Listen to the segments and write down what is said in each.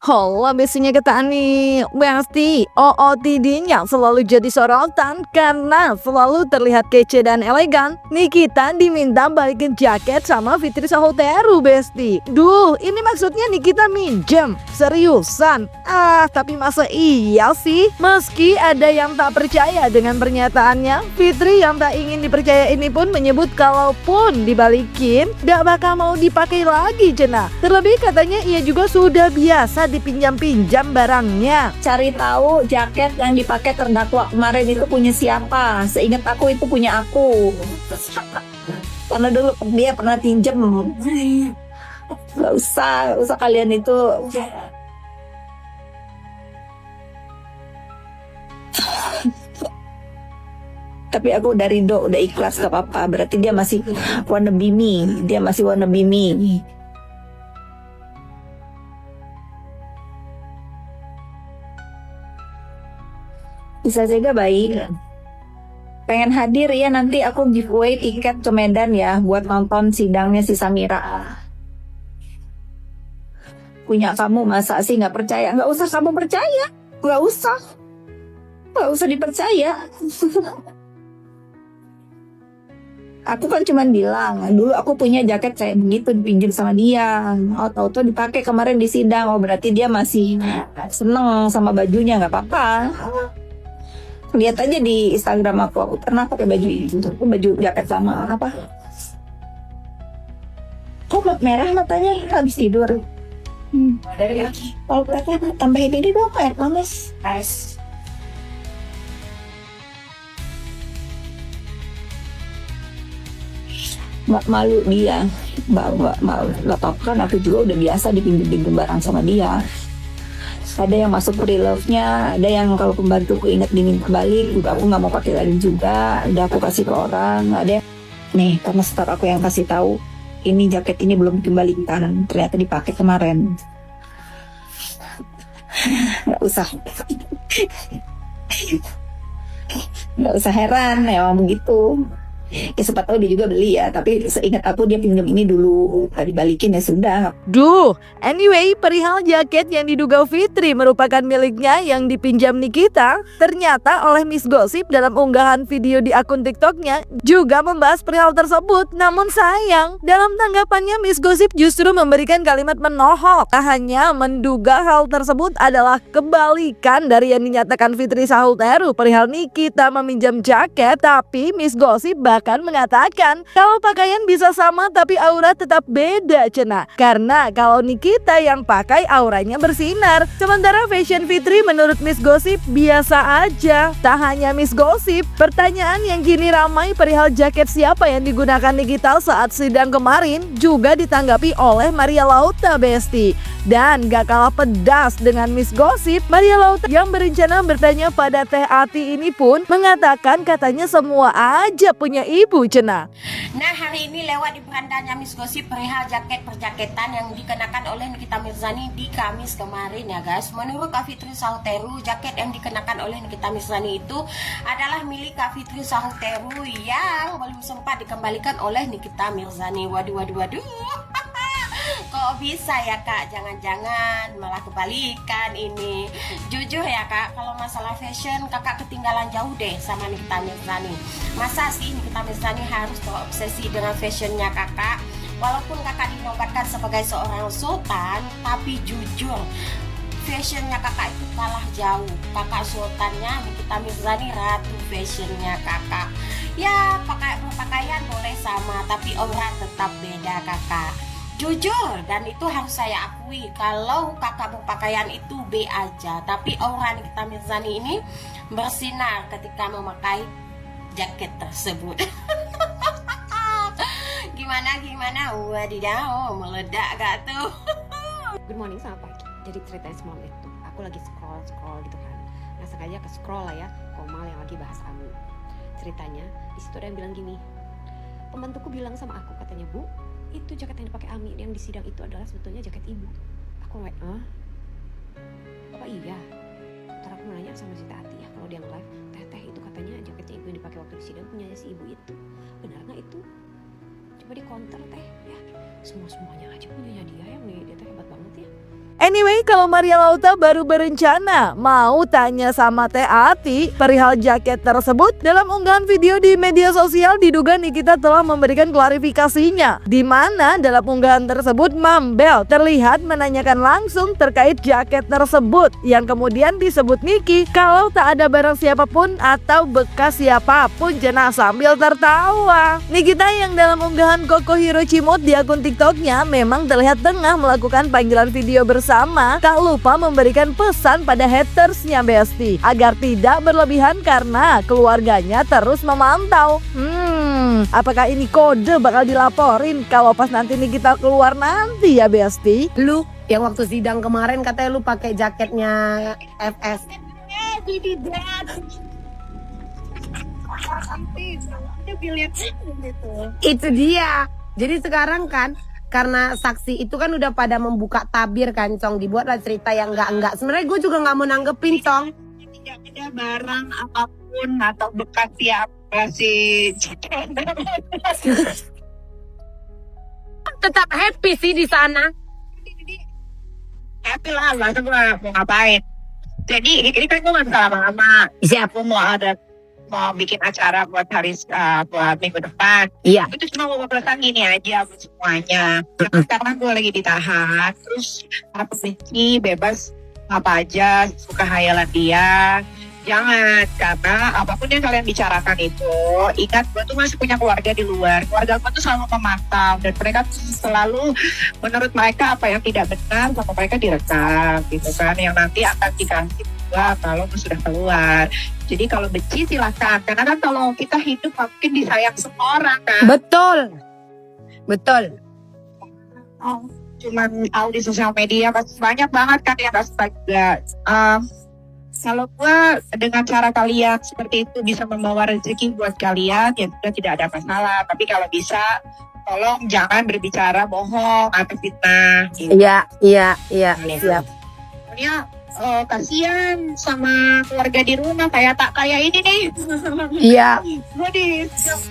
Halo, biasanya kata Ani, Besti, OOTD-nya selalu jadi sorotan karena selalu terlihat kece dan elegan. Nikita diminta balikin jaket sama Fitri Sahuteru, Besti. Duh, ini maksudnya Nikita minjem? Seriusan? Tapi masa iya sih? Meski ada yang tak percaya dengan pernyataannya, Fitri yang tak ingin dipercaya ini pun menyebut kalaupun dibalikin, gak bakal mau dipakai lagi, Cenah. Terlebih katanya ia juga sudah biasa dipinjam-pinjam barangnya. Cari tahu jaket yang dipakai terdakwa kemarin itu punya siapa. Seingat aku itu punya aku. Karena dulu dia pernah pinjam. Gak usah kalian itu. Tapi aku udah ridho, udah ikhlas, gak apa-apa. Berarti dia masih wannabe me. Dia masih wannabe me. Bisa jaga baik. Pengen hadir ya, nanti aku giveaway tiket ke Medan ya buat nonton sidangnya si Samira. Punya kamu masa sih nggak percaya? Nggak usah kamu percaya, nggak usah dipercaya. Aku kan cuma bilang, dulu aku punya jaket kayak begitu dipinjam sama dia. Oh, tahu-tahu dipakai kemarin di sidang. Oh, berarti dia masih seneng sama bajunya, nggak apa-apa. Lihat aja di Instagram aku pernah pakai baju itu, baju jaket sama apa? Kok merah matanya habis tidur? Kalau mereka tambahin ini dong air panas. Malu dia, mbak malu. Gak apa-apa kan, aku juga udah biasa dipinjam barang sama dia. Ada yang masuk pre-love-nya, ada yang kalau pembantuku ingat diminta balik, udah aku nggak mau pakai lagi juga, udah aku kasih ke orang. Ada yang, nih karena staff aku yang kasih tahu, ini jaket ini belum dikembalikan, ternyata dipakai kemarin. Nggak usah heran, memang begitu. Ya sempat tahu dia juga beli ya, tapi seingat aku dia pinjam ini dulu, dibalikin ya sudah. Duh, anyway, perihal jaket yang diduga Fitri merupakan miliknya yang dipinjam Nikita, ternyata oleh Miss Gossip dalam unggahan video di akun TikToknya juga membahas perihal tersebut. Namun sayang, dalam tanggapannya Miss Gossip justru memberikan kalimat menohok. Tak hanya menduga hal tersebut adalah kebalikan dari yang dinyatakan Fitri Sahuteru perihal Nikita meminjam jaket, tapi Miss Gossip bahkan mengatakan kalau pakaian bisa sama tapi aura tetap beda, Cenah. Karena kalau Nikita yang pakai auranya bersinar, sementara fashion Fitri menurut Miss Gossip biasa aja. Tak hanya Miss Gossip, pertanyaan yang kini ramai perihal jaket siapa yang digunakan Nikita saat sidang kemarin juga ditanggapi oleh Maria Lauta, Besti. Dan gak kalah pedas dengan Miss Gossip, Maria Lauta yang berencana bertanya pada Teh Ati ini pun mengatakan katanya semua aja punya ibu, Cenah. Nah, hari ini lewat di berandanya Miss Gossip perihal jaket perjaketan yang dikenakan oleh Nikita Mirzani di Kamis kemarin ya guys. Menurut Kak Fitri Sahuteru, jaket yang dikenakan oleh Nikita Mirzani itu adalah milik Kak Fitri Sahuteru yang belum sempat dikembalikan oleh Nikita Mirzani. Waduh. Kok bisa ya kak, jangan-jangan malah kebalikan ini. Jujur ya kak, kalau masalah fashion kakak ketinggalan jauh deh sama Nikita Mirzani. Masa sih Nikita Mirzani harus terobsesi dengan fashionnya kakak? Walaupun kakak dinobatkan sebagai seorang sultan, tapi jujur fashionnya kakak itu kalah jauh. Kakak sultannya Nikita Mirzani ratu fashionnya kakak. Ya berpakaian boleh sama, tapi aura tetap beda kakak. Jujur, dan itu harus saya akui, kalau kakak berpakaian itu B aja, tapi aura Nikita Mirzani ini bersinar ketika memakai jaket tersebut. Gimana? Wadidaw, meledak gak tuh? Good morning, selamat pagi. Jadi ceritanya semalam itu aku lagi scroll gitu kan. Nah sengaja ke scroll lah ya, Komal yang lagi bahas Ami. Ceritanya di situ ada yang bilang gini, pembantuku bilang sama aku, katanya, Bu, itu jaket yang dipakai Ami yang di sidang itu adalah sebetulnya jaket ibu. Aku ngeliat, apa iya? Ntar aku nanya sama si Tati ya, kalau dia nge-live, Teh itu katanya jaketnya ibu yang dipakai waktu di sidang punyanya si ibu itu. Benar nggak itu? Coba di counter Teh ya. Semuanya aja punyanya dia yang nih, dia Teh hebat banget ya. Anyway, kalau Maria Lauta baru berencana mau tanya sama Teh Ati perihal jaket tersebut. Dalam unggahan video di media sosial diduga Nikita telah memberikan klarifikasinya, di mana dalam unggahan tersebut Mambel terlihat menanyakan langsung terkait jaket tersebut, yang kemudian disebut Niki kalau tak ada barang siapapun atau bekas siapapun jenah sambil tertawa. Nikita yang dalam unggahan Koko Hiro Cimut di akun TikToknya memang terlihat tengah melakukan panggilan video bersama, tak lupa memberikan pesan pada hatersnya Besti agar tidak berlebihan karena keluarganya terus memantau. Apakah ini kode bakal dilaporin kalau pas nanti Nikita keluar nanti ya Besti? Lu yang waktu sidang kemarin katanya lu pakai jaketnya FS. Itu dia. Jadi sekarang kan karena saksi itu kan udah pada membuka tabir kan, Cong, dibuatlah cerita yang enggak. Sebenarnya gue juga nggak mau nanggepin, Cong. Tidak ada barang apapun atau bekas siapa sih. Tetap happy sih di sana. Happy lah, masa gue mau ngapain. Jadi ini kan gue gak bisa lama-lama. Siapa mau bikin acara buat buat minggu depan. Iya. Itu cuma mau pesan gini aja buat semuanya. Karena gue lagi ditahan, terus para pembenci bebas apa aja, suka hayalan dia. Jangan, karena apapun yang kalian bicarakan itu, ingat gue tuh masih punya keluarga di luar. Keluarga gue tuh selalu memantau dan mereka selalu, menurut mereka apa yang tidak benar sama mereka direkam gitu kan, yang nanti akan dikasih gue kalau gue sudah keluar. Jadi kalau benci silahkan, karena kan kalau kita hidup mungkin disayang semua orang kan. Betul. Cuman tahu di sosial media banyak banget kan yang astaga. Kalau gue dengan cara kalian seperti itu bisa membawa rezeki buat kalian, ya sudah tidak ada masalah. Tapi kalau bisa, tolong jangan berbicara bohong atau fitnah. Gitu. Iya, siap. Soalnya kasihan sama keluarga di rumah tak kayak ini nih. Iya. Gue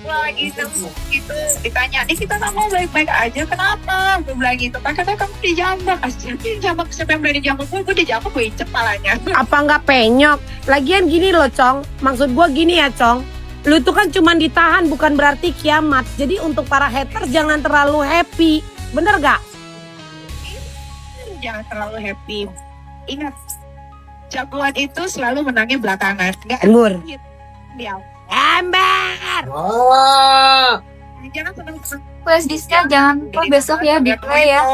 lagi gitu ditanya, kita kamu baik-baik aja, kenapa? Gue bilang gitu, kan katanya kamu dijambak. Kasihan dijambak, siapa yang berani jambak gue dijambak, gue incep palanya. Apa nggak penyok? Lagian gini loh, Cong. Maksud gue gini ya, Cong. Lu tuh kan cuma ditahan, bukan berarti kiamat. Jadi untuk para haters jangan terlalu happy. Bener gak? Jangan terlalu happy. Ingat, jagoan itu selalu menangnya belakangan. Embur. Dia. Ember. Jangan senang-senang. Flash disknya jangan lupa besok ya di play ya.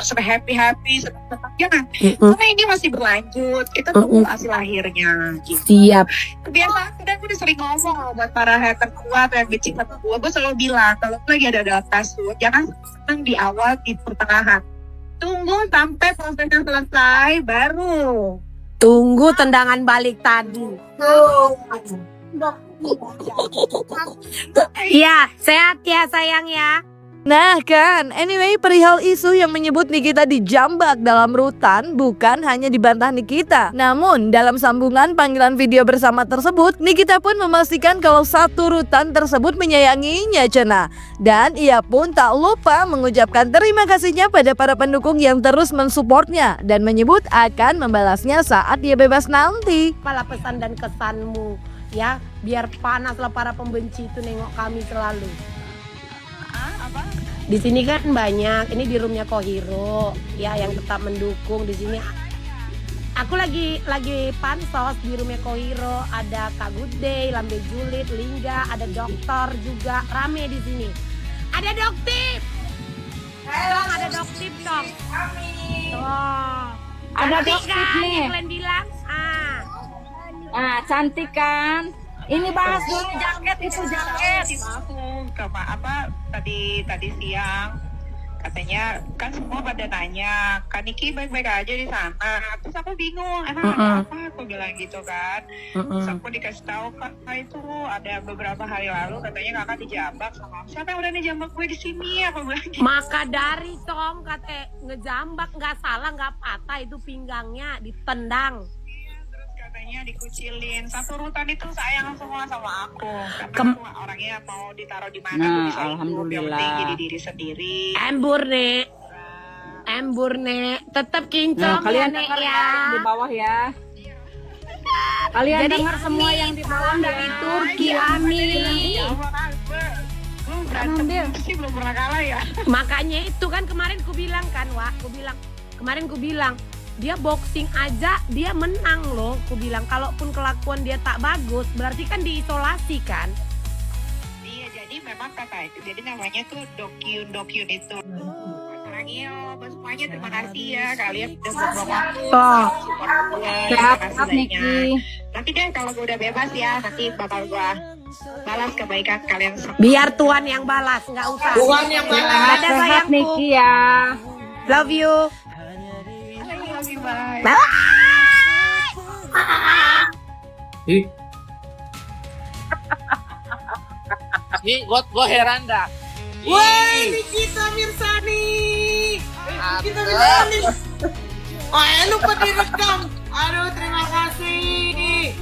Sudah happy, senang-senang. Jangan. Karena ini masih berlanjut. Kita tunggu hasil akhirnya. Gitu. Siap. Kebiasaan, dan gue udah sering ngomong buat para hater kuat yang benci sama gue selalu bilang, kalau lagi ada dalam kasus, jangan senang di awal, di pertengahan. Tunggu sampai prosesnya selesai, baru. Tunggu tendangan balik tadi. Iya, sehat ya sayang ya. Nah kan, anyway perihal isu yang menyebut Nikita dijambak dalam rutan bukan hanya dibantah Nikita. Namun dalam sambungan panggilan video bersama tersebut, Nikita pun memastikan kalau satu rutan tersebut menyayanginya Cena. Dan ia pun tak lupa mengucapkan terima kasihnya pada para pendukung yang terus mensupportnya dan menyebut akan membalasnya saat dia bebas nanti. Apalah pesan dan kesanmu ya, biar panaslah para pembenci itu nengok kami selalu. Di sini kan banyak, ini di roomnya Kohiro ya yang tetap mendukung di sini. Aku lagi pansos di roomnya Kohiro, ada Kak Good Day, Lambe Julid, Lingga, ada dokter juga, rame di sini. Ada Doktip. Dong, ada Doktip dong. Oh. Ada Doktip nih. Kalian bilang, Cantik kan? Ini bahas dulu jaket, itu jaket. Tadi siang katanya kan semua pada nanya, Kak Niki baik-baik aja di sana. Terus aku bingung, apa? Aku bilang gitu kan. Terus aku dikasih tahu, Kak itu ada beberapa hari lalu katanya kakak dijambak sama siapa yang udah dijambak gue di sini. Aku bilang gitu. Maka dari Cong kata ngejambak nggak salah, nggak patah itu pinggangnya ditendang. Katanya dikucilin. Satu rutan itu sayang semua sama aku. Karena aku orangnya mau ditaruh di mana, Nah, bisa alhamdulillah. yang penting jadi diri sendiri. Embur nih. embur nek, tetap kinclong Nah, kalian ya nek dengar ya. di bawah ya. Kalian Jadi, dengar semua yang di bawah salam dari Turki, Ami. Berantem sih belum pernah kalah ya. Makanya itu kan kemarin ku bilang kan, Wak, kemarin ku bilang dia boxing aja dia menang loh. Ku bilang kalaupun kelakuan dia tak bagus, berarti kan diisolasi kan. Iya, jadi memang kata itu. Jadi namanya tuh dokyun itu. Sarangil, semuanya terima kasih ya kalian udah beberapa waktu. Toh, Sehat, sehat Niki. Nanti deh kalau gue udah bebas ya, nanti bakal gue balas kebaikan kalian semua. Biar Tuhan yang balas, nggak usah. Tuhan yang balas. Dadah Sehat sayangku. Niki ya. Love you. Bye. Bye. Ih, gua heran dah. Woi, Nikita Mirzani. Nikita Mirzani. Oh, lupa direkam. Aduh, terima kasih.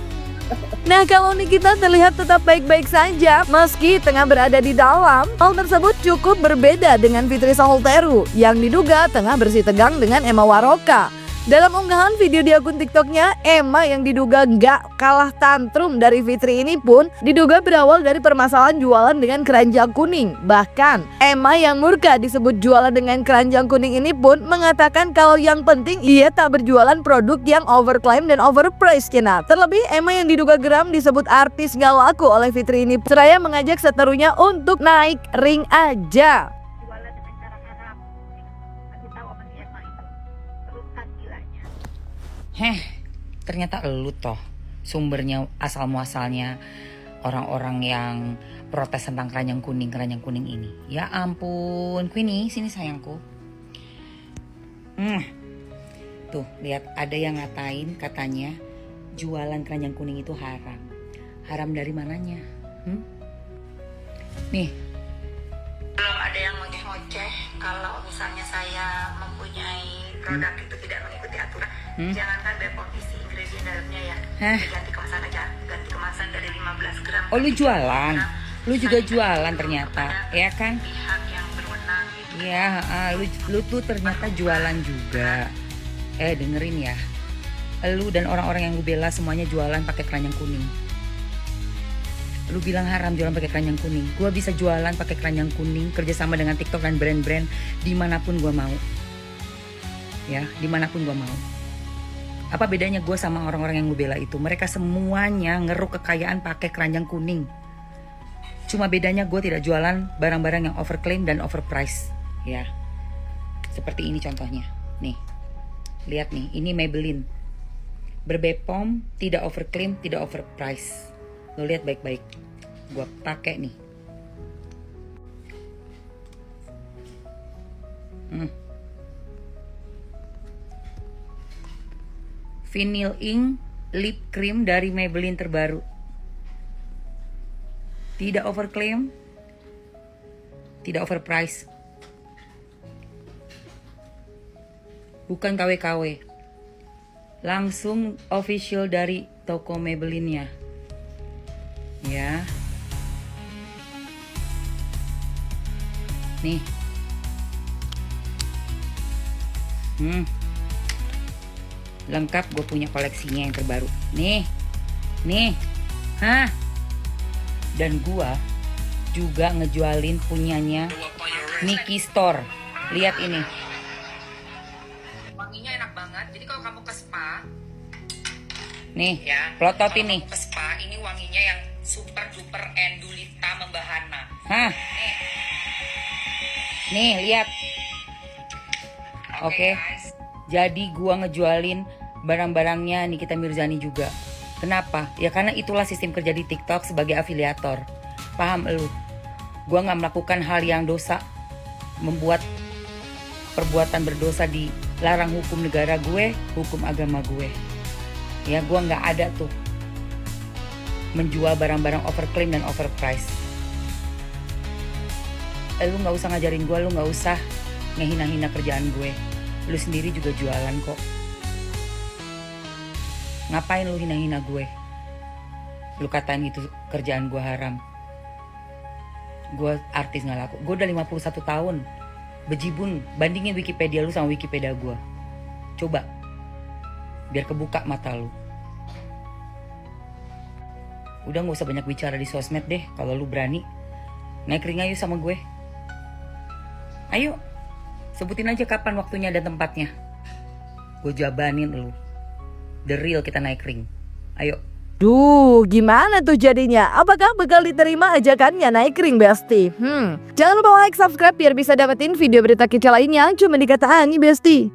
Nah, kalau Nikita terlihat tetap baik-baik saja meski tengah berada di dalam, hal tersebut cukup berbeda dengan Fitri Saulteru yang diduga tengah bersih tegang dengan Emma Waroka. Dalam unggahan video di akun TikToknya, Emma yang diduga gak kalah tantrum dari Fitri ini pun diduga berawal dari permasalahan jualan dengan keranjang kuning. Bahkan, Emma yang murka disebut jualan dengan keranjang kuning ini pun mengatakan kalau yang penting ia tak berjualan produk yang overclaim dan overpriced. Nah, terlebih Emma yang diduga geram disebut artis gak laku oleh Fitri ini seraya mengajak seterunya untuk naik ring aja. Ternyata elu toh sumbernya asal muasalnya orang-orang yang protes tentang keranjang kuning ini. Ya ampun, Queenie, sini sayangku. Tuh, lihat ada yang ngatain katanya jualan keranjang kuning itu haram. Haram dari mananya? Nih. Belum ada yang ngoceh-ngoceh kalau misalnya saya mempunyai produk itu tidak mengikuti aturan. Jangankan Bepom isi ingredient dalamnya ya. Ganti kemasan aja, ganti kemasan dari 15 gram. Oh, lu jualan? Lu juga jualan ternyata, ya kan? Pihak yang berwenang gitu. Iya, lu tuh ternyata jualan juga. Dengerin ya. Lu dan orang-orang yang gue bela semuanya jualan pakai keranjang kuning. Lu bilang haram jualan pakai keranjang kuning. Gua bisa jualan pakai keranjang kuning kerjasama dengan TikTok dan brand-brand dimanapun gua mau. Ya, dimanapun gua mau. Apa bedanya gue sama orang-orang yang gue bela itu? Mereka semuanya ngeruk kekayaan pakai keranjang kuning. Cuma bedanya gue tidak jualan barang-barang yang overclaim dan overpriced. Ya, seperti ini contohnya. Nih, lihat nih, ini Maybelline. Berbepom, tidak overclaim, tidak overpriced. Lo lihat baik-baik. Gue pakai nih. Vinyl Ink Lip Cream dari Maybelline terbaru. Tidak overclaim, tidak overpriced. Bukan KW-KW. Langsung official dari toko Maybelline-nya. Ya. Nih. Lengkap, gue punya koleksinya yang terbaru. Nih. Dan gue juga ngejualin punyanya Nikki Store. Lihat ini. Wanginya enak banget. Jadi kalau kamu ke spa, nih ya, plototin nih. Ke spa, ini wanginya yang super duper endulita membahana. Nih lihat. Oke. Jadi gua ngejualin barang-barangnya Nikita Mirzani juga. Kenapa? Ya karena itulah sistem kerja di TikTok sebagai afiliator. Paham elu? Gua gak melakukan hal yang dosa. Membuat perbuatan berdosa dilarang hukum negara gue, hukum agama gue. Ya gua gak ada tuh menjual barang-barang overclaim dan overpriced. Lu gak usah ngajarin gue, lu gak usah ngehina-hina kerjaan gue. Lu sendiri juga jualan kok. Ngapain lu hina-hina gue? Lu katain itu kerjaan gue haram. Gue artis gak laku. Gue udah 51 tahun Bejibun, bandingin Wikipedia lu sama Wikipedia gue. Coba, biar kebuka mata lu. Udah gak usah banyak bicara di sosmed deh. Kalau lu berani, naik ring ayo sama gue. Ayo, sebutin aja kapan waktunya dan tempatnya. Gue jabanin lu. The real kita naik ring. Ayo. Duh, gimana tuh jadinya? Apakah bakal diterima ajakannya naik ring, Besti? Jangan lupa like, subscribe biar bisa dapetin video berita kece lainnya cuma di Kata Ani, Besti.